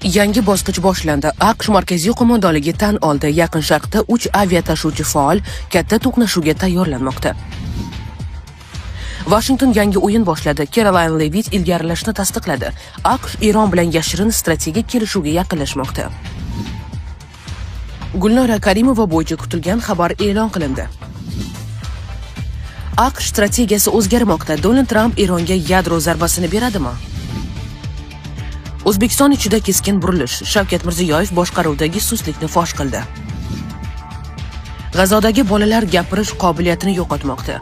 Yangi bosqich boshlandi. AQSh markaziy qo'mondonligi tan oldi. Yaqin Sharqda 3 aviatashuvchi faol katta to'qnashuvga tayyorlanmoqda. Washington yangi o'yin boshladi. Caroline Leavitt ilgarilashni tasdiqladi. AQSh Eron bilan yashirin strategik kelishuvga yaqinlashmoqda. Gulnora Karimova bo'yicha kutilgan xabar e'lon qilindi. AQSh strategiyasi o'zgarmoqda. Donald Trump Eronga yadro zarbasini beradimi? O'zbekiston ichida keskin burilish. Shavkat Mirziyoyev boshqaruvdagi suslikni fosh qildi. G'azodagi bolalar gapirish qobiliyatini yo'qotmoqda.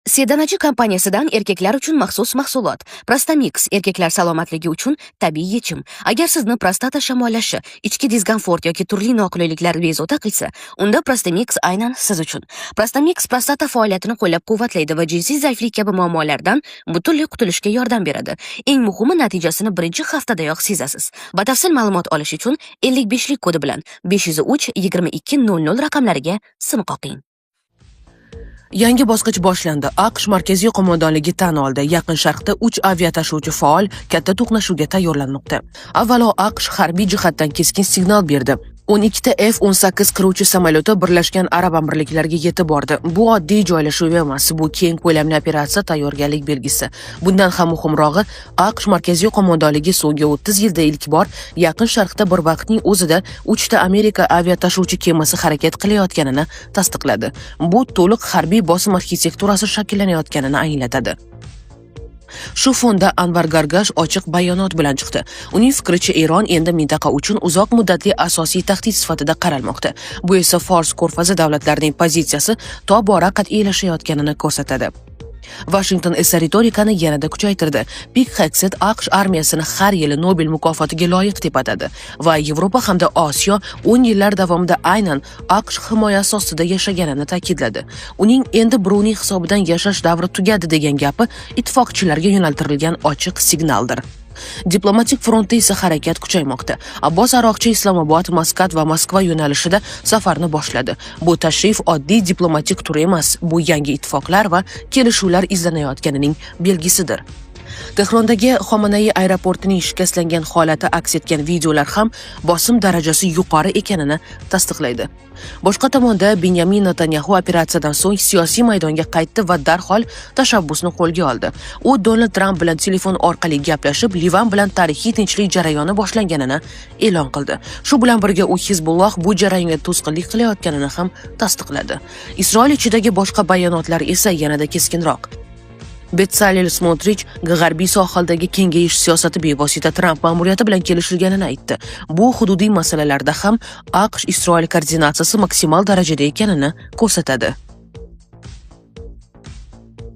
Sedanachi kompaniyasidan erkaklar uchun maxsus mahsulot. Prostamix erkaklar salomatligi uchun tabiiy yechim. Agar sizni prostata shamollashi, ichki diskomfort yoki turli noqulayliklar bezovta qilsa, unda Prostamix aynan siz uchun. Prostamix prostata faoliyatini qo'llab-quvvatlaydi va jinsiy zaiflik kabi muammolardan butunlay qutulishga yordam beradi. Eng muhimi, natijasini birinchi haftadayoq sezasiz. Batafsil ma'lumot olish uchun 55lik kodi bilan 503 2200 raqamlariga sim qoqing. Yangi bosqich boshlandi. AQSh markaziy qo'mondonligi tan oldi. Yaqin Sharqda 3 aviatashuvchi faol katta to'qnashuvga tayyorlanmoqda. Avvalo AQSh harbiy jihatdan keskin signal berdi. 12 ta F-18 qiruvchi samolyoti Birlashgan Arab Amirliklariga yetib bordi. Bu oddiy joylashuv emas, bu keng ko'lamli operatsiya tayyorgarlik belgisi. Bundan ham muhimrog'i, AQSh markaziy qo'mondonligi so'nggi 30 yilda ilk bor Yaqin Sharqda bir vaqtning o'zida 3 ta Amerika aviatashuvchi kemasi harakat qilayotganini tasdiqladi. Bu to'liq harbiy bosim arxitekturasi shakllanayotganini anglatadi. Shu fonda Anvar Gargash ochiq bayonot bilan chiqdi. Uning fikricha, Eron endi mintaqa uchun uzoq muddatli asosiy tahdid sifatida qaralmoqda. Bu esa Fors ko'rfazi davlatlarining pozitsiyasi tobora qat'iylashayotganini ko'rsatadi. Washington esa ritorikani yanada kuchaytirdi. Pete Hegseth AQSh armiyasini har yili Nobel mukofotiga loyiq deb atadi va Yevropa hamda Osiyo 10 yillar davomida aynan AQSh himoyasi ostida yashaganini ta'kidladi. Uning endi birovning hisobidan yashash davri tugadi degan gapi ittifoqchilarga yo'naltirilgan ochiq signaldir. Diplomatik frontda esa harakat kuchaymoqda. Abbos Aroqchi Islomobod, Maskat va Moskva yo'nalishida safarni boshladi. Bu tashrif oddiy diplomatik tur emas, bu yangi ittifoqlar va kelishuvlar izlanayotganining belgisidir. Tehrondagi Xomanaiy aeroportining shikastlangan holati aks etgan videolar ham bosim darajasi yuqori ekanini tasdiqlaydi. Boshqa tomonda Benyamin Netanyahu operatsiyadan so'ng siyosiy maydonga qaytdi va darhol tashabbusni qo'lga oldi. U Donald Trump bilan telefon orqali gaplashib, Livan bilan tarixiy tinchlik jarayoni boshlanganini e'lon qildi. Shu bilan birga u Hizbulloh bu jarayonga to'sqinlik qilayotganini ham tasdiqladi. Isroil ichidagi boshqa bayonotlar esa yanada keskinroq. Betsalel Smotrich g'arbiy sohildagi kengayish siyosati bevosita Trump ma'muriyati bilan kelishilganini aytdi. Bu hududiy masalalarda ham AQSh-Isroil koordinatsiyasi maksimal darajada ekanini ko'rsatadi.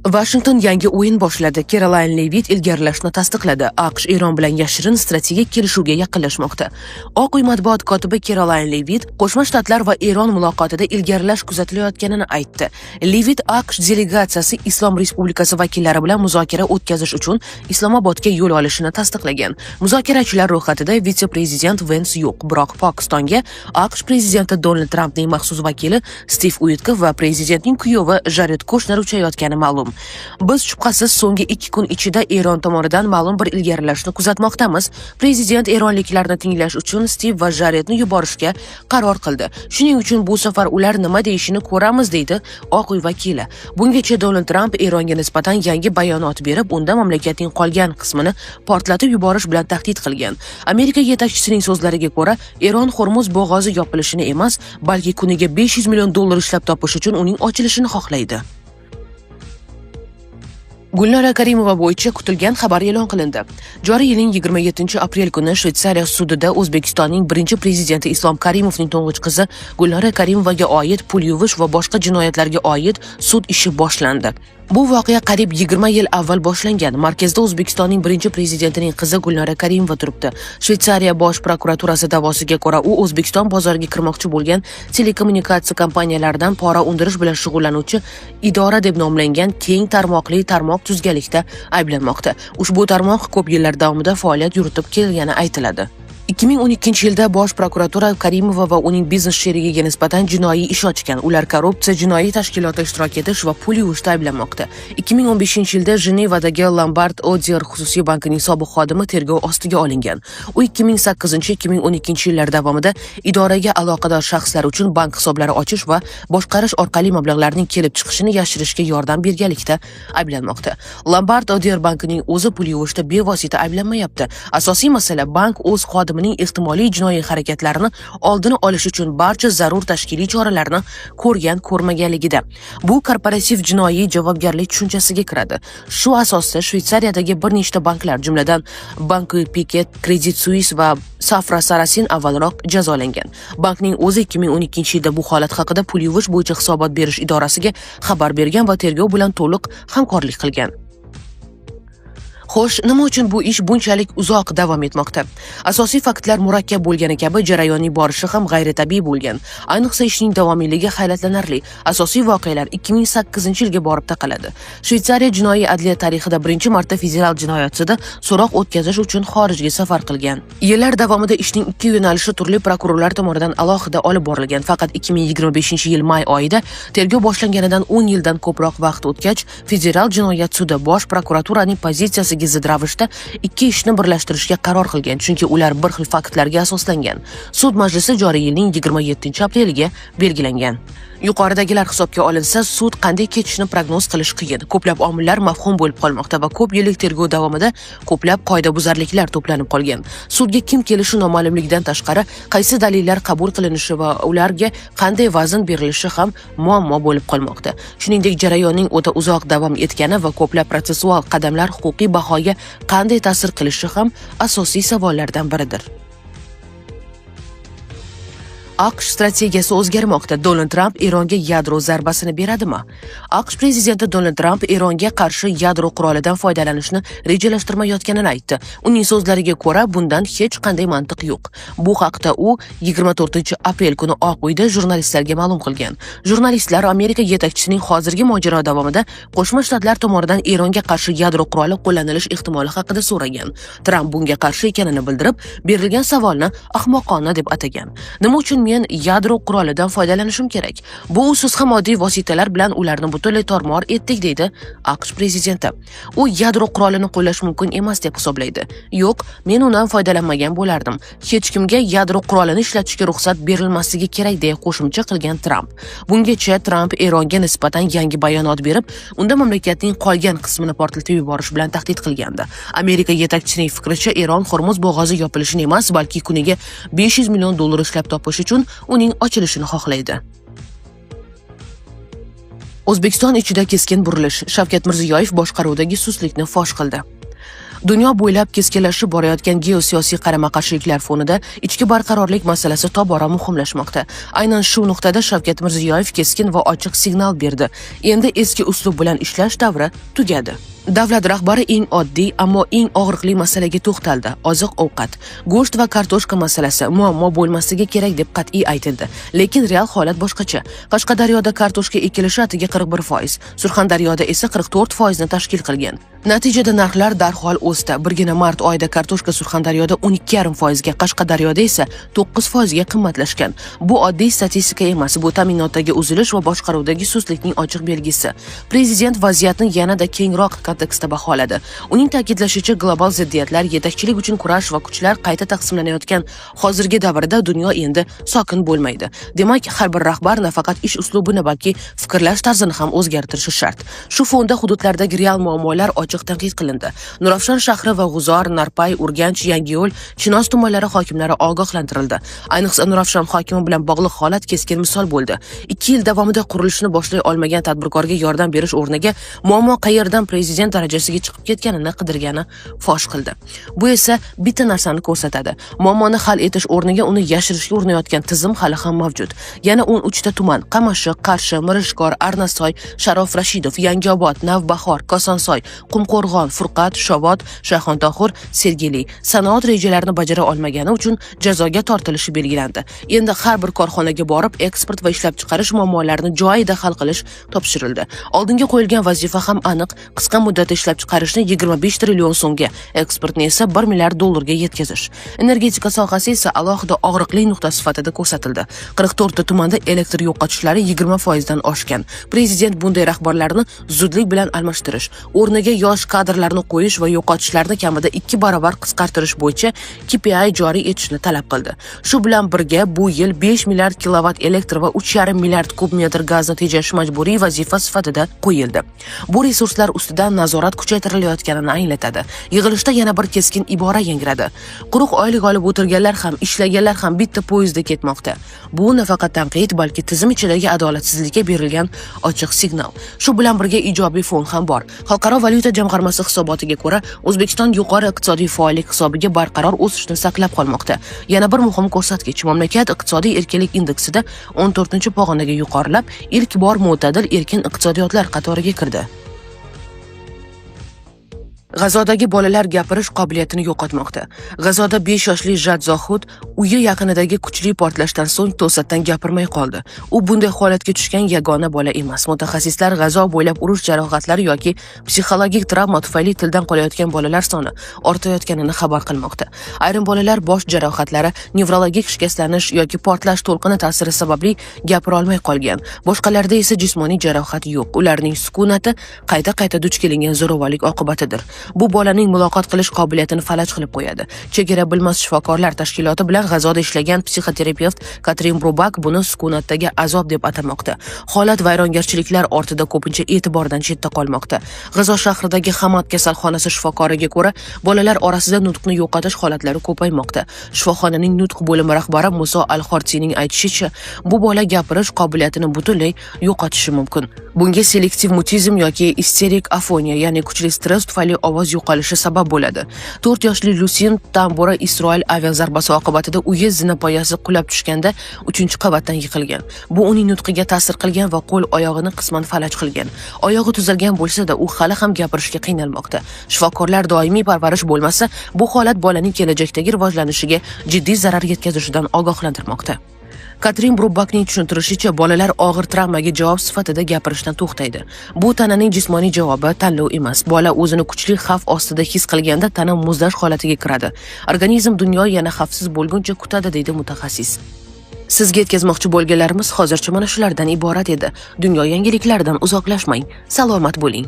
Washington yangi o'yin boshladi. Caroline Leavitt ilgarilashni tasdiqladi. AQSh Eron bilan yashirin strategik kelishuvga yaqinlashmoqda. Oq uy matbuot kotibi Caroline Leavitt Qo'shma Shtatlar va Eron muloqotida ilgarilash kuzatilayotganini aytdi. Leavitt AQSh delegatsiyasi Islom Respublikasi vakillari bilan muzokara o'tkazish uchun Islomobodga yo'l olishini tasdiqlagan. Muzokarachilar ro'yxatida vitse-prezident Vance yo'q, biroq Pokistonga AQSh prezidenti Donald Trumpning maxsus vakili Steve Witkoff va prezidentning kuyovi Jared Kushner uchayotgani ma'lum. Biz shubhasiz so'nggi 2 kun ichida Eron tomonidan ma'lum bir ilgarilashni kuzatmoqdamiz. Prezident eronliklarni tinglash uchun Steve va Jaredni yuborishga qaror qildi. Shuning uchun bu safar ular nima deyishini ko'ramiz, deydi Oq uy vakili. Bungacha Donald Trump Eronga nisbatan yangi bayonot berib, unda mamlakatning qolgan qismini portlatib yuborish bilan tahdid qilgan. Amerika yetakchisining so'zlariga ko'ra, Eron Hormuz bo'g'ozi yopilishini emas, balki kuniga $500 million ishlab topish uchun uning ochilishini xohlaydi. Gulnora Karimova bo'yicha kutilgan xabar e'lon qilindi. Joriy yilning 27-aprel kuni Shveysariya sudida O'zbekistonning birinchi prezidenti Islom Karimovning to'ng'ich qizi Gulnora Karimovaga oid pul yuvish va boshqa jinoyatlarga oid sud ishi boshlandi. Bu voqea qariyb 20 yil avval boshlangan. Markazda O'zbekistonning birinchi prezidentining qizi Gulnora Karimova turibdi. Shveysariya bosh prokuraturasi davosiga ko'ra, u O'zbekiston bozoriga kirmoqchi bo'lgan telekommunikatsiya kompaniyalaridan pora undirish bilan shug'ullanuvchi idora deb nomlangan keng tarmoqli tarmoq tuzganlikda ayblanmoqda. Ushbu tarmoq ko'p yillar davomida faoliyat yuritib kelgani aytiladi. 2012-yilda Bosh prokuratura Karimova va uning biznes sherigiga nisbatan jinoiy ish ochgan. Ular korrupsiya, jinoiy tashkilotda ishtirok etish va pul yuvishda ayblanmoqda. 2015-yilda Jenevadagi Lombard Odier xususiy bankining sobiq xodimi tergov ostiga olingan. U 2008-2012 yillar davomida idoraga aloqador shaxslar uchun bank hisoblari ochish va boshqarish orqali mablag'larning kelib chiqishini yashirishga yordam berganlikda ayblanmoqda. Lombard Odier bankining o'zi pul yuvishda bevosita ayblanmayapti. Asosiy masala bank o'z xodimining ehtimoliy jinoiy harakatlarini oldini olish uchun barcha zarur tashkiliy choralarni ko'rmaganligida. Bu korporativ jinoiy javobgarlik tushunchasiga kiradi. Shu asosda Shveysariyadagi bir nechta banklar, jumladan Banque Piquet, Credit Suisse va Safra Sarasin avvalroq jazolangan. Bankning o'zi 2012-yilda bu holat haqida pul yuvish bo'yicha hisobot berish idorasiga xabar bergan va tergov bilan to'liq hamkorlik qilgan. Xo'sh, nima uchun bu ish bunchalik uzoq davom etmoqda? Asosiy faktlar murakkab bo'lgani kabi jarayonning borishi ham g'ayritabiiy bo'lgan. Ayniqsa ishning davomiyligi hayratlanarli. Asosiy voqealar 2008-yilga borib taqaladi. Shveysariya jinoiy adliya tarixida birinchi marta federal jinoyat sudi so'roq o'tkazish uchun xorijga safar qilgan. Yillar davomida ishning ikki yo'nalishi turli prokurorlar tomonidan alohida olib borilgan. Faqat 2025-yil may oyida tergov boshlanganidan 10 yildan ko'proq vaqt o'tgach, federal jinoyat sudi Bosh prokuraturaning pozitsiyasiga zid ravishda ikki ishni birlashtirishga qaror qilgan, chunki ular bir xil faktlarga asoslangan. Sud majlisi joriy yilning 27-apreliga belgilangan. Yuqoridagilar hisobga olinsa, sud qanday kechishini prognoz qilish qiyin. Ko'plab omillar mavhum bo'lib qolmoqda va ko'p yillik tergov davomida ko'plab qoidabuzarliklar to'planib qolgan. Sudga kim kelishi noma'lumlikdan tashqari, qaysi dalillar qabul qilinishi va ularga qanday vazn berilishi ham muammo bo'lib qolmoqda. Shuningdek, jarayonning o'ta uzoq davom etgani va ko'plab protsessual qadamlar huquqiy bahoga qanday ta'sir qilishi ham asosiy savollardan biridir. AQSh strategiyasi o'zgarmoqda. Donald Trump Eronga yadro zarbasini beradimi? AQSh prezidenti Donald Trump Eronga qarshi yadro qurolidan foydalanishni rejalashtirmayotganini aytdi. Uning so'zlariga ko'ra, bundan hech qanday mantiq yo'q. Bu haqda u 24-aprel kuni Oq uyda jurnalistlarga ma'lum qilgan. Jurnalistlar Amerika yetakchisining hozirgi mojaro davomida Qo'shma Shtatlar tomonidan Eronga qarshi yadro quroli qo'llanilish ehtimoli haqida so'ragan. Trump bunga qarshi ekanini bildirib, berilgan savolni ahmoqona deb atagan. Nima uchun men yadro qurolidan foydalanishim kerak? Bu usiz ham oddiy vositalar bilan ularni butunlay tormor etdik, deydi AQSh prezidenti. U yadro qurolini qo'llash mumkin emas deb hisoblaydi. Yo'q, men undan foydalanmagan bo'lardim. Hech kimga yadro qurolini ishlatishga ruxsat berilmasligi kerak, deya qo'shimcha qilgan Trump. Bungacha Trump Eronga nisbatan yangi bayonot berib, unda mamlakatning qolgan qismini portlatib yuborish bilan tahdid qilgandi. Amerika yetakchisining fikricha, Eron Hormuz bo'g'ozi yopilishini emas, balki kuniga $500 million ishlab topish uchun uning ochilishini xohlaydi. O'zbekiston ichida keskin burilish. Shavkat Mirziyoyev boshqaruvidagi suslikni fosh qildi. Dunyo bo'ylab keskinlashib borayotgan geosiyosiy qarama-qarshiliklar fonida ichki barqarorlik masalasi tobora muhimlashmoqda. Aynan shu nuqtada Shavkat Mirziyoyev keskin va ochiq signal berdi. Endi eski uslub bilan ishlash davri tugadi. Davlat rahbari eng oddiy, ammo eng og'riqli masalaga to'xtaldi. Oziq-ovqat, go'sht va kartoshka masalasi muammo bo'lmasligi kerak deb qat'iy aytildi. Lekin real holat boshqacha. Qashqadaryoda kartoshka ekilishi atiga 41%, Surxondaryoda esa 44% ni tashkil qilgan. Natijada narxlar darhol o'sdi. Birgina mart oyida kartoshka Surxondaryoda 12,5%, Qashqadaryoda esa 9% ga qimmatlashgan. Bu oddiy statistika emas, bu ta'minotdagi uzilish va boshqaruvdagi sustlikning ochiq belgisi. Prezident vaziyatni yanada kengroq kontekstda baholadi. Uning ta'kidlashicha, global ziddiyatlar, yetakchilik uchun kurash va kuchlar qayta taqsimlanayotgan hozirgi davrda dunyo endi sokin bo'lmaydi. Demak, har bir rahbar nafaqat ish uslubini, balki fikrlash tarzini ham o'zgartirishi shart. Shu fonda hududlardagi real muammolar ochiq tanqid qilindi. Nurafshon shahri va G'uzor, Narpay, Urganch, Yangiyo'l, Chinoz tumanlari hokimlari ogohlantirildi. Ayniqsa Nurafshon hokimi bilan bog'liq holat keskin misol bo'ldi. 2 yil davomida qurilishni boshlay olmagan tadbirkorga yordam berish o'rniga muammo qayerdan prezident darajasiga chiqib ketganini qidirgani fosh qildi. Bu esa bitta narsani ko'rsatadi. Muammoni hal etish o'rniga uni yashirishga urinayotgan tizim hali ham mavjud. Yana 13 ta tuman: Qamashiq, Qarshi, Mirishkor, Arnasoy, Sharof Rashidov, Yangiobod, Navbahor, Kosonsoy, Qumqo'rg'on, Furqat, Shovot, Shayxontohur, Sergeli sanoat rejalarini bajara olmagani uchun jazoga tortilishi belgilandi. Endi har bir korxonaga borib, eksport va ishlab chiqarish muammolarini joyida hal qilish topshirildi. Oldinga qo'yilgan vazifa ham aniq: qisqa muddatda ishlab chiqarishni 25 trillion so'mga, eksportni esa 1 milliard dollarga yetkazish. Energetika sohasi esa alohida og'riqli nuqta sifatida ko'rsatildi. 44 ta tumanda elektr yo'qotishlari 20% dan oshgan. Prezident bunday rahbarlarni zudlik bilan almashtirish, o'rniga yosh kadrlarni qo'yish va yo'qotishlarni kamida 2 barobar qisqartirish bo'yicha KPI joriy etishni talab qildi. Shu bilan birga bu yil 5 milliard kilovat elektr va 3,5 milliard kub metr gazni tejash majburiy vazifa sifatida qo'yildi. Bu resurslar ustidan nazorat kuchaytirilayotganini anglatadi. Yig'ilishda yana bir keskin ibora yangradi. Quruq oylik olib o'tirganlar ham, ishlaganlar ham bitta poyezdda ketmoqda. Bu nafaqat tanqid, balki tizim ichidagi adolatsizlikka berilgan ochiq signal. Shu bilan birga ijobiy fon ham bor. Xalqaro valyuta jamg'armasi hisobotiga ko'ra, O'zbekiston yuqori iqtisodiy faollik hisobiga barqaror o'sishni saqlab qolmoqda. Yana bir muhim ko'rsatkich, mamlakat iqtisodiy erkinlik indeksida 14-pog'onaga yuqorilab, ilk bor mo'tadil erkin iqtisodiyotlar qatoriga kirdi. G'azodagi bolalar gapirish qobiliyatini yo'qotmoqda. G'azoda 5 yoshli Jad Zohud uyi yaqinidagi kuchli portlashdan so'ng to'satdan gapirmay qoldi. U bunday holatga tushgan yagona bola emas. Mutaxassislar G'azo bo'ylab urush jarohatlari yoki psixologik travma tufayli tildan qolayotgan bolalar soni ortayotganini xabar qilmoqda. Ayrim bolalar bosh jarohatlari, nevrologik shikastlanish yoki portlash to'lqini ta'siri sababli gapira olmay qolgan. Boshqalarda esa jismoniy jarohat yo'q. Ularning sukunati qayta duch kelingan zo'ravonlik oqibatidir. Bu bolaning muloqot qilish qobiliyatini falaj qilib qo'yadi. Chegara bilmas shifokorlar tashkiloti bilan G'azoda ishlagan psixoterapevt Katrin Brubak buni sukunatdagi azob deb atamoqda. Holat vayrongarchiliklar ortida ko'pincha e'tibordan chetda qolmoqda. G'azo shahridagi Hamad kasalxonasi shifokoriga ko'ra, bolalar orasida nutqni yo'qotish holatlari ko'paymoqda. Shifoxonaning nutq bo'limi rahbari Muso Al-Xortsining aytishicha, bu bola gapirish qobiliyatini butunlay yo'qotishi mumkin. Bunga selektiv mutizm yoki isterik afoniya, ya'ni kuchli stress tufayli ovoz yo'qolishi sabab bo'ladi. 4 yoshli Lusin Tambora Isroil aviazarbasi oqibatida uyi zinapoyasi qulab tushganda 3-qavatdan yiqilgan. Bu uning nutqiga ta'sir qilgan va qo'l oyog'ini qisman falaj qilgan. Oyog'i tuzalgan bo'lsa-da, u hali ham gapirishga qiynalmoqda. Shifokorlar doimiy parvarish bo'lmasa, bu holat bolaning kelajakdagi rivojlanishiga jiddiy zarar yetkazishidan ogohlantirmoqda. Katrin Brubakning tushuntirishicha, bolalar og'ir travmaga javob sifatida gapirishdan to'xtaydi. Bu tananing jismoniy javobi, tanlov emas. Bola o'zini kuchli xavf ostida his qilganda tana muzlash holatiga kiradi. Organizm dunyo yana xavfsiz bo'lguncha kutadi, deydi mutaxassis. Sizga yetkazmoqchi bo'lganlarimiz hozircha mana shulardan iborat edi. Dunyo yangiliklaridan uzoqlashmang. Salomat bo'ling.